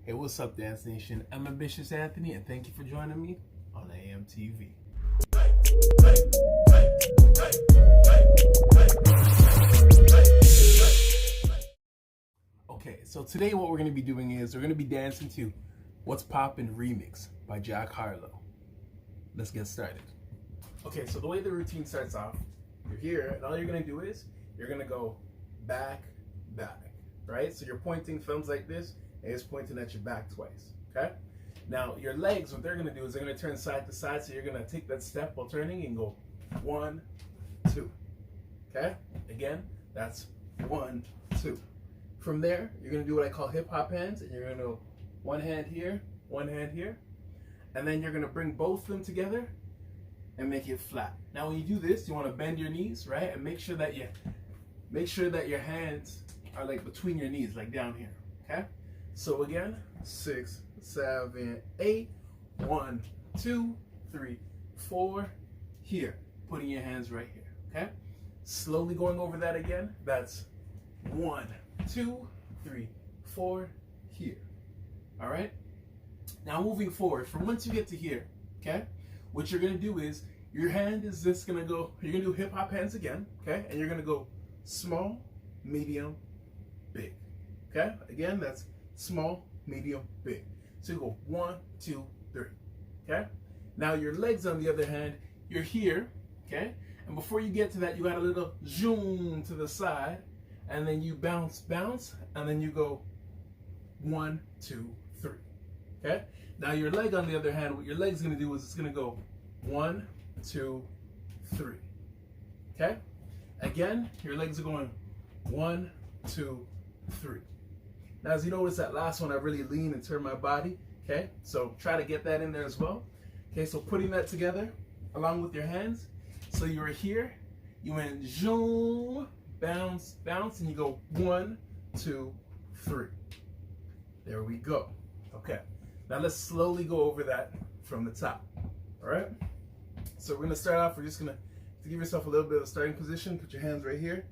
Hey, what's up, Dance Nation? I'm Ambitious Anthony, and thank you for joining me on AMTV. Okay, so today what we're going to be doing is we're going to be dancing to What's Poppin' Remix by Harlow. Let's get started. Okay, so the way the routine starts off, you're here, and all you're going to do is you're going to go back, back, right? So you're pointing thumbs like this, and it's pointing at your back twice, okay? Now, your legs, what they're going to do is they're going to turn side to side, so you're going to take that step while turning and go 1, 2, okay? Again, that's 1, 2. From there, you're going to do what I call hip-hop hands, and you're going to go one hand here, and then you're going to bring both of them together and make it flat. Now, when you do this, you want to bend your knees, right? And make sure that your hands are like between your knees, like down here, okay? So again, 6, 7, 8, 1, 2, 3, 4, here. Putting your hands right here, okay? Slowly going over that again. That's 1, 2, 3, 4, here. All right? Now moving forward, from once you get to here, okay? What you're gonna do is, your hand is just gonna go, you're gonna do hip hop hands again, okay? And you're gonna go small, medium, big, okay? Again, that's small, medium, big. So you go 1, 2, 3, okay? Now your legs, on the other hand, you're here, okay? And before you get to that, you got a little zoom to the side, and then you bounce, bounce, and then you go 1, 2, 3, okay? Now your leg, on the other hand, what your leg's gonna do is it's gonna go 1, 2, 3, okay? Again, your legs are going 1, 2, 3. Now, as you notice, that last one, I really lean and turn my body, okay? So try to get that in there as well. Okay, so putting that together along with your hands. So you were here, you went zoom, bounce, bounce, and you go 1, 2, 3. There we go. Okay, now let's slowly go over that from the top, all right? So we're gonna start off, we're just gonna, to give yourself a little bit of a starting position, put your hands right here.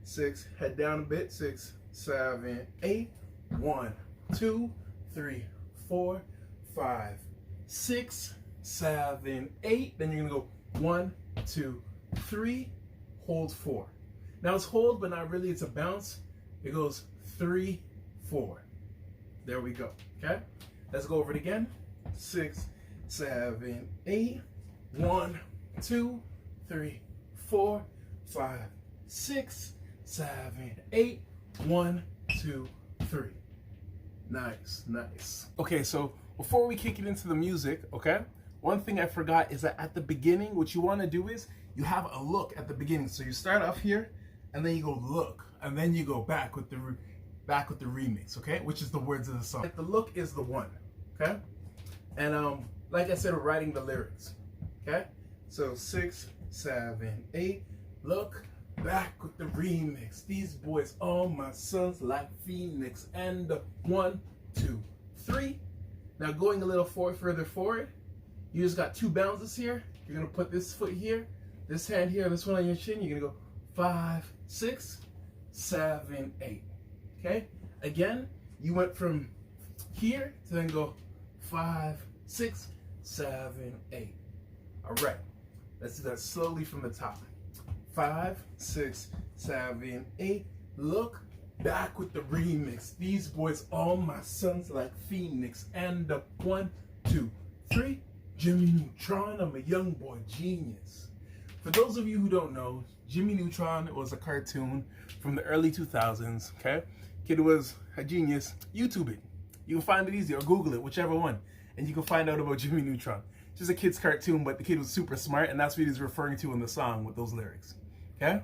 6, head down a bit, 6, 7, 8, 1, 2, 3, 4, 5, 6, 7, 8. Then you're gonna go 1, 2, 3, hold 4. Now it's hold, but not really, it's a bounce. It goes 3, 4. There we go, okay? Let's go over it again. 6, 7, 8, 1, 2, 3, 4, 5, 6, 7, 8, 1, 2, 3. Nice, nice. Okay, so before we kick it into the music, okay, one thing I forgot is that at the beginning, what you want to do is you have a look at the beginning. So you start off here, and then you go look, and then you go back with the remix, okay, which is the words of the song. Like the look is the one, okay, and like I said, we're writing the lyrics, okay. So 6, 7, 8, look back with the remix. These boys, all my sons like Phoenix. And the 1, 2, 3. Now going a little further forward, you just got 2 bounces here. You're gonna put this foot here, this hand here, this one on your chin. You're gonna go 5, 6, 7, 8. Okay? Again, you went from here to then go 5, 6, 7, 8. All right. Let's do that slowly from the top. 5, 6, 7, 8. Look back with the remix. These boys, all my sons like Phoenix. And the 1, 2, 3. Jimmy Neutron, I'm a young boy genius. For those of you who don't know, Jimmy Neutron was a cartoon from the early 2000s, okay? Kid was a genius. YouTube it. You can find it easy, or Google it, whichever one. And you can find out about Jimmy Neutron. Just a kid's cartoon, but the kid was super smart, and that's what he's referring to in the song with those lyrics. Okay?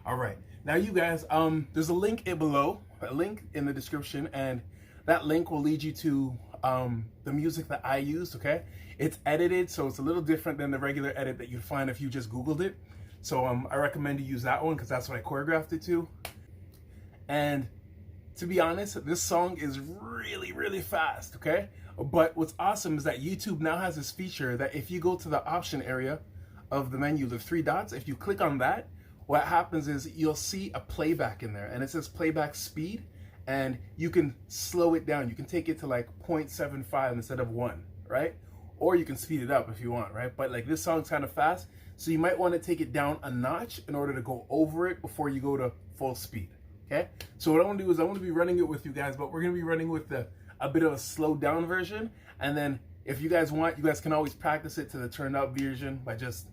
All right. Now, you guys, there's a link below, a link in the description, and that link will lead you to the music that I used, okay? It's edited, so it's a little different than the regular edit that you'd find if you just Googled it. So I recommend you use that one because that's what I choreographed it to. And to be honest, this song is really, really fast, okay? But what's awesome is that YouTube now has this feature that if you go to the option area of the menu, the 3 dots, if you click on that, what happens is you'll see a playback in there, and it says playback speed, and you can slow it down. You can take it to like 0.75 instead of 1, right? Or you can speed it up if you want, right? But like this song's kind of fast, so you might want to take it down a notch in order to go over it before you go to full speed, okay? So what I want to do is I want to be running it with you guys, but we're going to be running with a bit of a slowed down version, and then if you guys want, you guys can always practice it to the turned up version by just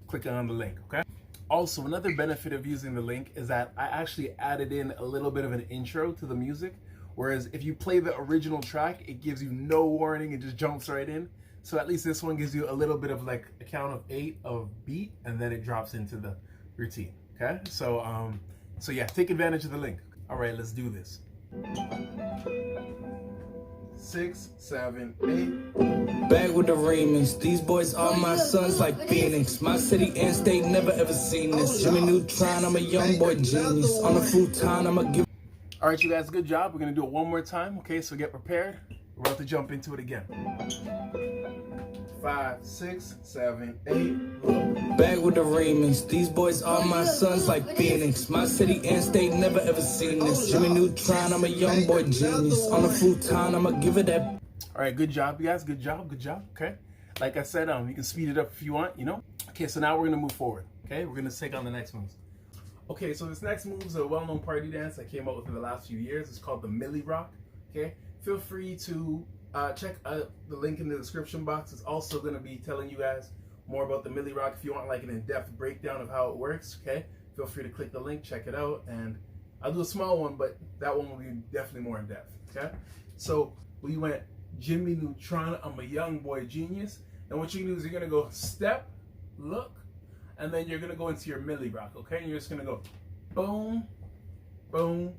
clicking on the link, okay? Also, another benefit of using the link is that I actually added in a little bit of an intro to the music, whereas if you play the original track, it gives you no warning, it just jumps right in. So at least this one gives you a little bit of like a count of 8 of beat, and then it drops into the routine, okay? So yeah, take advantage of the link. All right, let's do this. 6, 7, 8. Back with the remix. These boys are my sons like Phoenix. My city and state never ever seen this. Jimmy Neutron, I'm a young boy genius. On a futon, I'ma give. All right, you guys, good job. We're gonna do it one more time, okay? So get prepared. We're about to jump into it again. 5, 6, 7, 8. Back with the remix. These boys are my sons like Phoenix. My city and state never ever seen this. Jimmy Neutron, I'm a young boy genius. On a futon, I'ma give it that. All right, good job, you guys. Good job, okay? Like I said, you can speed it up if you want, you know? Okay, so now we're gonna move forward, okay? We're gonna take on the next moves. Okay, so this next move is a well-known party dance I came up with in the last few years. It's called the Millie Rock, okay? Feel free to check the link in the description box. It's also going to be telling you guys more about the Millie Rock. If you want like an in-depth breakdown of how it works, okay, feel free to click the link, check it out, and I'll do a small one, but that one will be definitely more in-depth, okay? So we went Jimmy Neutron, I'm a young boy genius, and what you can do is you're going to go step, look, and then you're going to go into your Millie Rock, okay? And you're just going to go boom, boom,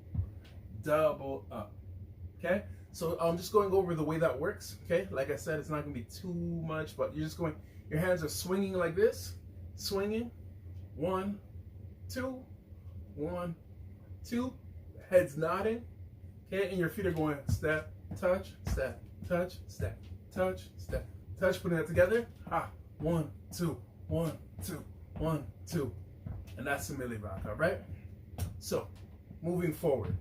double up, okay? So I'm just going over the way that works, okay? Like I said, it's not gonna be too much, but you're just going, your hands are swinging like this, swinging, 1, 2, 1, 2, head's nodding, okay? And your feet are going step, touch, step, touch, step, touch, step, touch, putting that together, 1, 2, 1, 2, 1, 2, and that's the Millie Rock, all right? So, moving forward,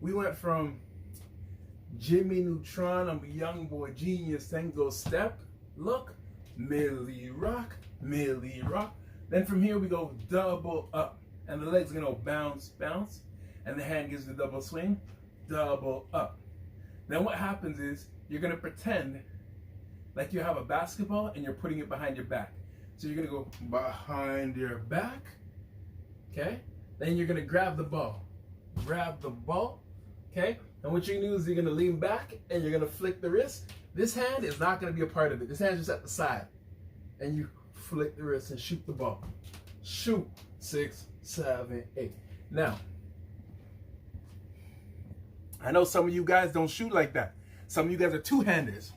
we went from Jimmy Neutron, I'm a young boy genius, then go step, look, Millie Rock, Millie Rock. Then from here we go double up, and the legs are gonna bounce, bounce, and the hand gives the double swing, double up. Then what happens is you're gonna pretend like you have a basketball and you're putting it behind your back. So you're gonna go behind your back, okay? Then you're gonna grab the ball, okay? And what you're gonna do is you're gonna lean back and you're gonna flick the wrist. This hand is not gonna be a part of it. This hand's just at the side. And you flick the wrist and shoot the ball. Shoot, 6, 7, 8. Now, I know some of you guys don't shoot like that. Some of you guys are two-handers.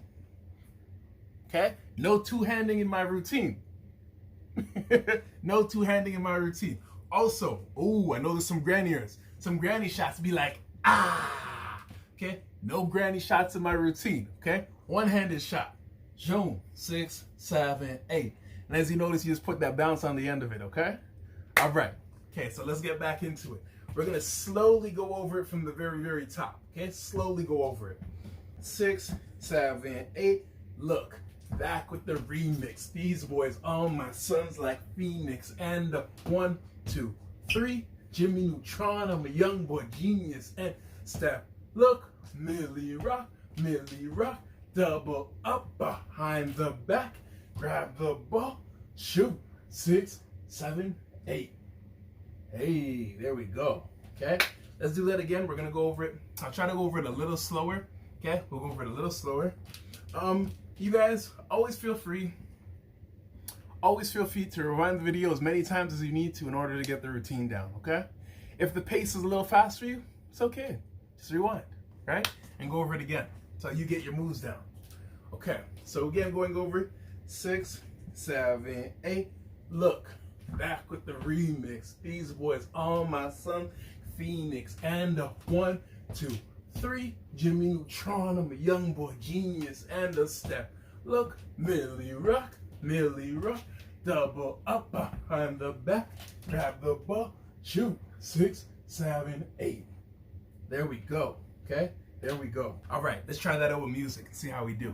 Okay? No two-handing in my routine. No two-handing in my routine. Also, I know there's some granniers. Some granny shots be like, okay? No granny shots in my routine, okay? One-handed shot. Zoom, 6, 7, 8. And as you notice, you just put that bounce on the end of it, okay? All right. Okay, so let's get back into it. We're going to slowly go over it from the very, very top, okay? Slowly go over it. 6, 7, 8. Look, back with the remix. These boys, all my sons like Phoenix. And the 1, 2, 3. Jimmy Neutron, I'm a young boy genius. And step, look, Millie Rock, double up behind the back, grab the ball, shoot, 6, 7, 8. Hey, there we go, okay? Let's do that again. We're gonna go over it. I'll try to go over it a little slower, okay? We'll go over it a little slower. You guys, always feel free to rewind the video as many times as you need to in order to get the routine down, okay? If the pace is a little fast for you, it's okay. Just rewind, right? And go over it again until you get your moves down. Okay, so again, going over 6, 7, 8. Look, back with the remix. These boys, all my son, Phoenix. And the 1, 2, 3. Jimmy Neutron, I'm a young boy genius. And a step. Look, Millie Rock, double up behind the back, grab the ball, shoot, 6, 7, 8. There we go. Okay, there we go. All right, let's try that out with music and see how we do.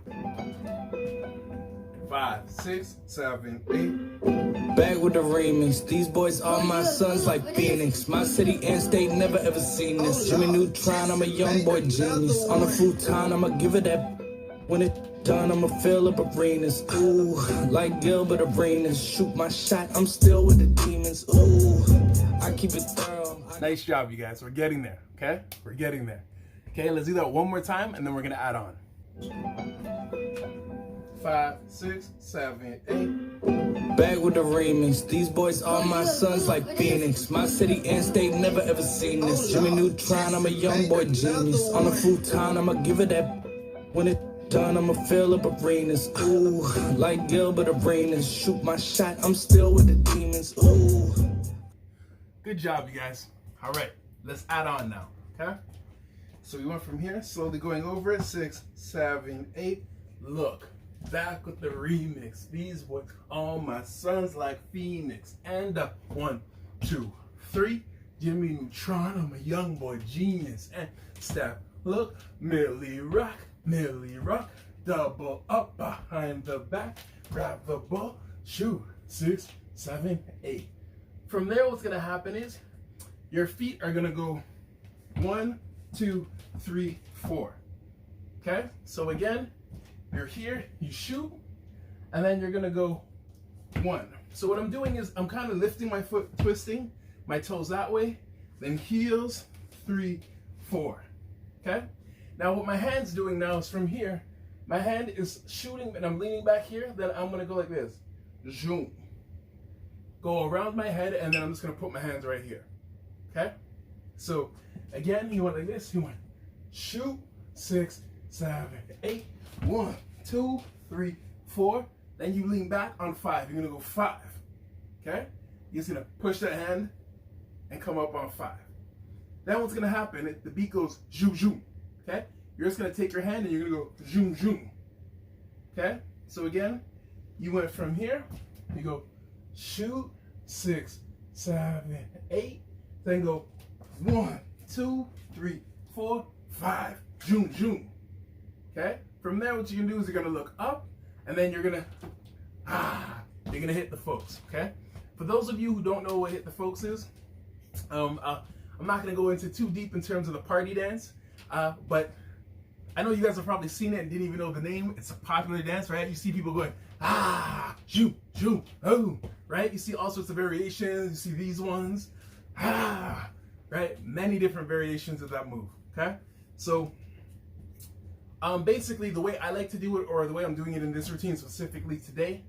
5, 6, 7, 8. Back with the remix. These boys are my sons like Phoenix. My city and state never ever seen this. Jimmy Neutron, I'm a young boy genius. On a futon, I'ma give it that. When it's done, I'ma fill up arenas. Ooh, like Gilbert Arenas. Shoot my shot, I'm still with the demons. Ooh, I keep it thorough. Nice job, you guys. We're getting there, okay? We're getting there. Okay, let's do that one more time, and then we're gonna add on. 5, 6, 7, 8. Back with the remix. These boys are my sons like Phoenix. My city and state never ever seen this. Jimmy Neutron, I'm a young boy genius. On a futon, I'ma give it that. When it's done, I'ma fill up arenas. Ooh, like Gilbert Arenas. Shoot my shot, I'm still with the demons. Ooh. Good job, you guys. All right, let's add on now, okay? So we went from here, slowly going over it. 6, 7, 8. Look, back with the remix. These boys, all my sons like Phoenix. And 1, 2, 3. Jimmy Neutron, I'm a young boy genius. And step, look, Millie Rock. Double up behind the back. Grab the ball, shoot. 6, 7, 8. From there, what's gonna happen is your feet are gonna go 1, 2, 3, 4. Okay? So again, you're here, you shoot, and then you're gonna go 1. So what I'm doing is I'm kind of lifting my foot, twisting my toes that way, then heels, 3, 4. Okay? Now what my hand's doing now is from here, my hand is shooting and I'm leaning back here, then I'm gonna go like this. Zoom. Go around my head, and then I'm just gonna put my hands right here. Okay? So again, you went like this, you went shoot, 6, 7, 8. 1, 2, 3, 4. Then you lean back on 5. You're gonna go 5. Okay? You're just gonna push that hand and come up on 5. Then what's gonna happen, the beat goes zoom zoom. Okay? You're just gonna take your hand and you're gonna go zoom zoom. Okay? So again, you went from here, you go shoot, 6, 7, 8. Then go 1, 2, 3, 4, 5. Zoom zoom. Okay? From there, what you can do is you're gonna look up, and then you're gonna hit the folks. Okay? For those of you who don't know what hit the folks is, I'm not gonna go into too deep in terms of the party dance, but I know you guys have probably seen it and didn't even know the name. It's a popular dance, right? You see people going zoom zoom oh, right? You see all sorts of variations. You see these ones, right? Many different variations of that move. Okay? So basically the way I like to do it, or the way I'm doing it in this routine specifically today,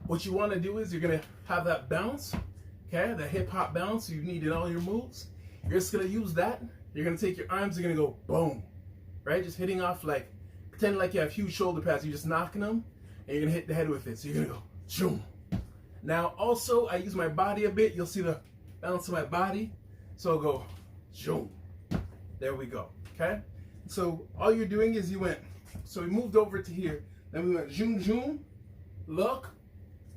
what you want to do is you're going to have that bounce, okay, the hip hop bounce you need in all your moves. You're just going to use that. You're going to take your arms, you're going to go boom, right? Just hitting off, like, pretending like you have huge shoulder pads. You're just knocking them, and you're going to hit the head with it. So you're going to go zoom. Now also, I use my body a bit. You'll see the bounce of my body. So I'll go zoom. There we go, okay? So all you're doing is you went, so we moved over to here, then we went zoom zoom, look,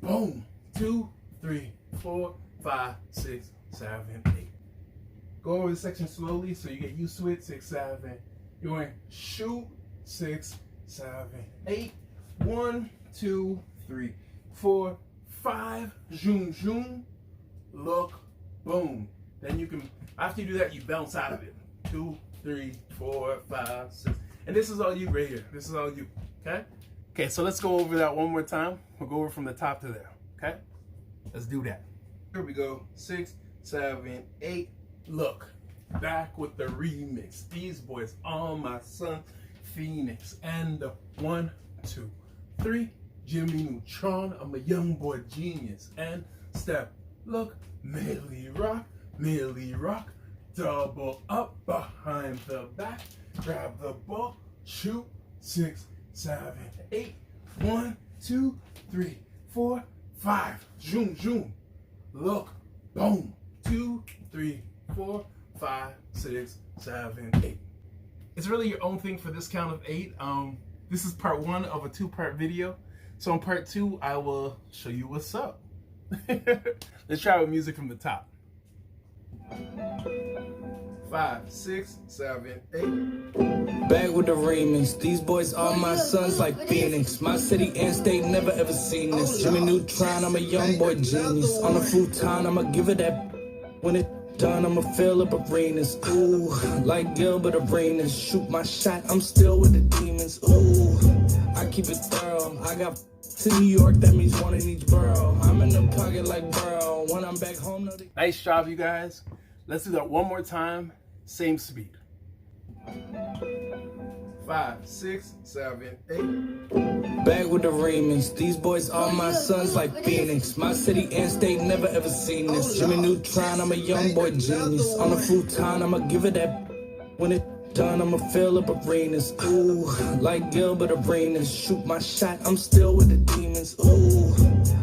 boom, 2, 3, 4, 5, 6, 7, 8. Go over the section slowly so you get used to it. 6, 7. You're going shoot, 6, 7, 8. 1, 2, 3, 4, 5. Zoom zoom, look, boom. Then you can, after you do that, you bounce out of it. 2, 3, 4, 5, 6. And this is all you right here. This is all you. Okay? Okay, so let's go over that one more time. We'll go over from the top to there. Okay? Let's do that. Here we go. 6, 7, 8. Look. Back with the remix. These boys, all my son, Phoenix. And 1, 2, 3. Jimmy Neutron. I'm a young boy genius. And step. Look. Millie Rock. Double up behind the back. Grab the ball. Shoot. 6, 7, 8. 1, 2, 3, 4, 5. Zoom, zoom. Look. Boom. 2, 3, 4, 5, 6, 7, 8. It's really your own thing for this count of 8. This is part 1 of a 2-part video. So in part 2, I will show you what's up. Let's try with music from the top. 5, 6, 7, 8. Back with the remix. These boys are my sons like Phoenix. My city and state never ever seen this. Jimmy Neutron, I'm a young boy genius. On a futon, I'ma give it that. When it's done, I'ma fill up arenas. Ooh, like Gilbert Arenas. Shoot my shot, I'm still with the demons. Ooh, I keep it thorough. I got to New York, that means one in each borough. I'm in the pocket like Burrow. When I'm back home, no, Nice job, you guys. Let's do that one more time. Same speed. 5, 6, 7, 8. Back with the remix. These boys are my sons like Phoenix. My city and state never ever seen this. Jimmy Neutron, I'm a young boy genius. On a futon, I'ma give it that. When it's done, I'ma fill up arenas. Ooh, like Gilbert Arenas. Shoot my shot, I'm still with the demons. Ooh,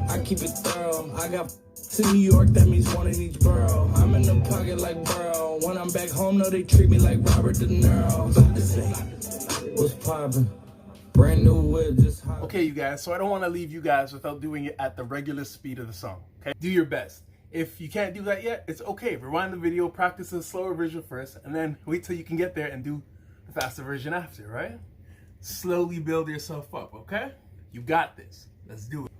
I keep it thorough. I got to New York, that means one in each borough. I'm in the pocket like Burrow. When I'm back home, no, they treat me like Robert De Niro. What's poppin'? Brand new whip, just hot. Okay, you guys, so I don't want to leave you guys without doing it at the regular speed of the song, okay? Do your best. If you can't do that yet, it's okay. Rewind the video, practice the slower version first, and then wait till you can get there and do the faster version after, right? Slowly build yourself up, okay? You got this. Let's do it.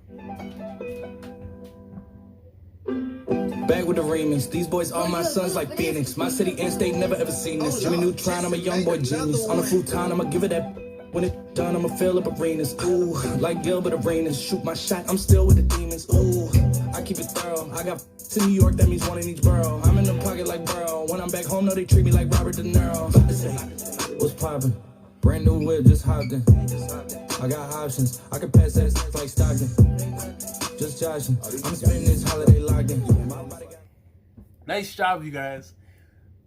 Back with the remix. These boys are my sons like Phoenix. My city and state never ever seen this. Jimmy Neutron, I'm a young boy genius. On a futon, I'ma give it that. When it's done, I'ma fill up arenas. Ooh, like Gilbert Arenas. Shoot my shot, I'm still with the demons. Ooh, I keep it thorough. I got to New York, that means one in each borough. I'm in the pocket like Burrow. When I'm back home, no, they treat me like Robert De Niro. What's poppin'? Brand new whip, just hopped in. I got options. I can pass that like Stockton. Just joshing. I'm spending this holiday locked in. Nice job, you guys.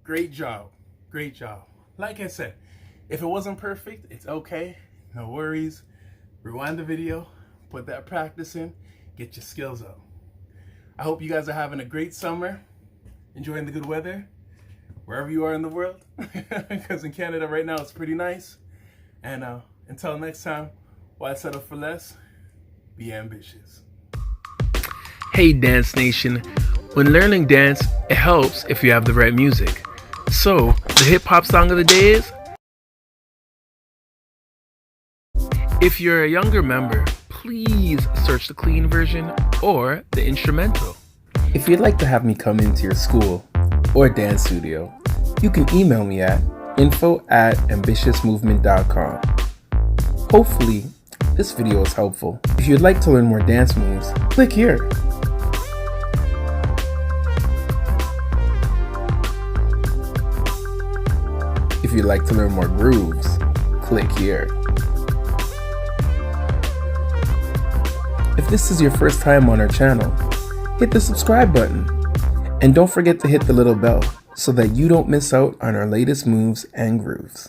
Great job. Great job. Like I said, if it wasn't perfect, it's okay. No worries. Rewind the video, put that practice in, get your skills up. I hope you guys are having a great summer, enjoying the good weather, wherever you are in the world, because in Canada right now it's pretty nice. And until next time, why settle for less? Be ambitious. Hey Dance Nation, when learning dance, it helps if you have the right music. So, the hip-hop song of the day is, if you're a younger member, please search the clean version or the instrumental. If you'd like to have me come into your school or dance studio, you can email me at info@ambitiousmovement.com. Hopefully, this video is helpful. If you'd like to learn more dance moves, click here. If you'd like to learn more grooves, click here. If this is your first time on our channel, hit the subscribe button. And don't forget to hit the little bell so that you don't miss out on our latest moves and grooves.